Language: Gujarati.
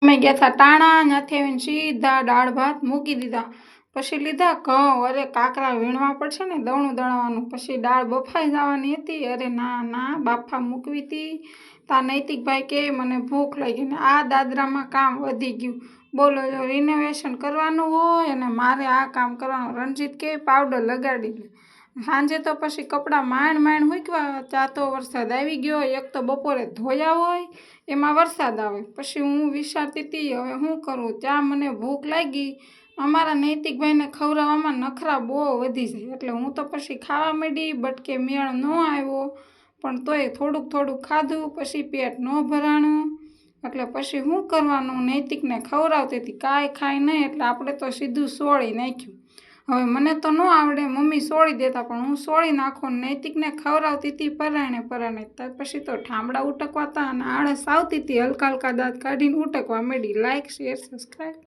અમે ગયા હતા ટાણા, ત્યાંથી આવીને સીધા દાળ ભાત મૂકી દીધા. પછી લીધા ઘઉં. અરે કાકરા વીણવા પડશે ને, દવણું દળવાનું. પછી દાળ બફાઈ જવાની હતી. અરે ના બાફા મૂકવી હતી. તા નૈતિકભાઈ કે મને ભૂખ લાગી ને આ દાદરામાં કામ વધી ગયું. બોલો, જો રિનોવેશન કરવાનું હોય અને મારે આ કામ કરવાનું. રણજીત કે પાવડર લગાડી લે. સાંજે તો પછી કપડાં માંડ મૂકવા, ત્યાં તો વરસાદ આવી ગયો. એક તો બપોરે ધોયા હોય એમાં વરસાદ આવે. પછી હું વિચારતી હતી હવે શું કરું. ત્યાં મને ભૂખ લાગી. અમારા નૈતિકભાઈને ખવડાવવામાં નખરા બહુ વધી જાય એટલે હું તો પછી ખાવા માંડી. બટકે મેળ ન આવ્યો પણ તોય થોડુંક ખાધું. પછી પેટ ન ભરાણું એટલે પછી શું કરવાનું. નૈતિકને ખવડાવતી હતી, કાંઈ ખાય નહીં એટલે આપણે તો સીધું સોળી નાખ્યું. હવે મને તો ન આવડે, મમ્મી સોળી દેતા પણ હું સોળી નાખું. નૈતિકને ખવડાવતી હતી પરાણે. ત્યાર પછી તો ઠામડા ઉટકવાતા અને આળસ આવતી હતી. હલકા દાંત કાઢીને ઉટકવા માંડી. Like, share, subscribe.